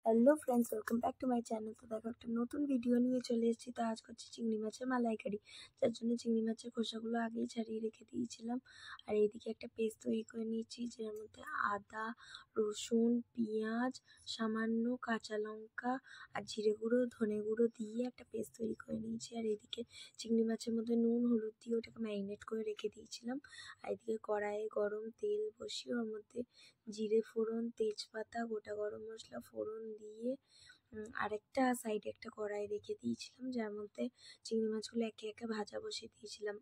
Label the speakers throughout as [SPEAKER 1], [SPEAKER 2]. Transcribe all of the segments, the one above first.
[SPEAKER 1] Hello friends, welcome back to my channel. তো দেখো, একটা নতুন ভিডিও নিয়ে চলে এসেছি। তো আজ করছি চিংড়ি মাছের মালাইকারি, যার জন্য চিংড়ি মাছের খোসাগুলো আগেই ছাড়িয়ে রেখে দিয়েছিলাম। আর এইদিকে একটা পেস্ট তৈরি করে নিয়েছি, যার মধ্যে আদা, রসুন, পেঁয়াজ, সামান্য কাঁচা লঙ্কা আর জিরে গুঁড়ো, ধনে গুঁড়ো দিয়ে একটা পেস্ট তৈরি করে নিয়েছি। আর এদিকে চিংড়ি মাছের মধ্যে নুন হলুদ দিয়ে ওটাকে ম্যারিনেট করে রেখে দিয়েছিলাম। আর এদিকে কড়াইয়ে গরম তেল বসিয়ে ওর মধ্যে জিরে ফোড়ন, তেজপাতা, গোটা গরম মশলা ফোড়ন দিয়ে আরেকটা সাইডে একটা কড়াই রেখে দিয়েছিলাম, যার মধ্যে চিংড়ি মাছগুলো একে একে ভাজা বসিয়ে দিয়েছিলাম।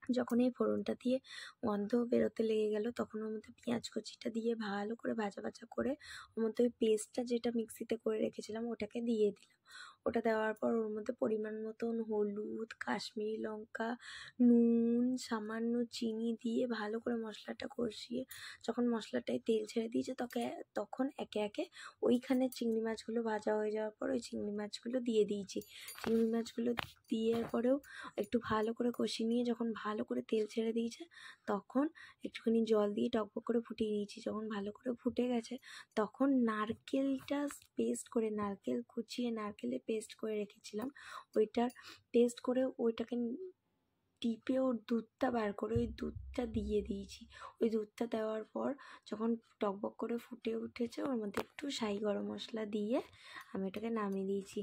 [SPEAKER 1] যখন এই ফোড়নটা দিয়ে গন্ধ বেরোতে লেগে গেল, তখন ওর মধ্যে পেঁয়াজ কুচিটা দিয়ে ভালো করে ভাজা ভাজা করে ওর মধ্যে ওই পেস্টটা যেটা মিক্সিতে করে রেখেছিলাম ওটাকে দিয়ে দিলাম। ওটা দেওয়ার পর ওর মধ্যে পরিমাণ মতন হলুদ, কাশ্মীরি লঙ্কা, নুন, সামান্য চিনি দিয়ে ভালো করে মশলাটা কষিয়ে যখন মশলাটায় তেল ছেড়ে দিয়েছে তখন একে একে ওইখানে চিংড়ি মাছগুলো ভাজা হয়ে যাওয়ার পর ওই চিংড়ি মাছগুলো দিয়ে দিয়েছি। চিংড়ি মাছগুলো দেওয়ার পরেও একটু ভালো করে কষিয়ে নিয়ে যখন ভালো করে তেল ছেড়ে দিয়েছে তখন একটুখানি জল দিয়ে টকবক করে ফুটিয়ে নিয়েছি। যখন ভালো করে ফুটে গেছে তখন নারকেলটা পেস্ট করে, নারকেল কুচিয়ে নারকেলে পেস্ট করে রেখেছিলাম, ওইটার পেস্ট করে ওইটাকে টিপে ওর দুধটা বার করে ওই দুধটা দিয়ে দিয়েছি। ওই দুধটা দেওয়ার পর যখন টকবক করে ফুটে উঠেছে ওর মধ্যে একটু শাহি গরম মশলা দিয়ে আমি এটাকে নামিয়ে দিয়েছি।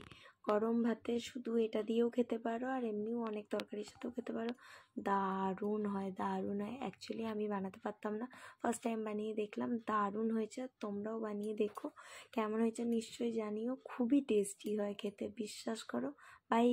[SPEAKER 1] গরম ভাতে শুধু এটা দিয়েও খেতে পারো আর এমনিও অনেক তরকারির সাথেও খেতে পারো। দারুণ হয়, দারুণ হয়। অ্যাকচুয়ালি আমি বানাতে পারতাম না, ফার্স্ট টাইম বানিয়ে দেখলাম, দারুণ হয়েছে। তোমরাও বানিয়ে দেখো, কেমন হয়েছে নিশ্চয়ই জানিও। খুবই টেস্টি হয় খেতে, বিশ্বাস করো। বাই।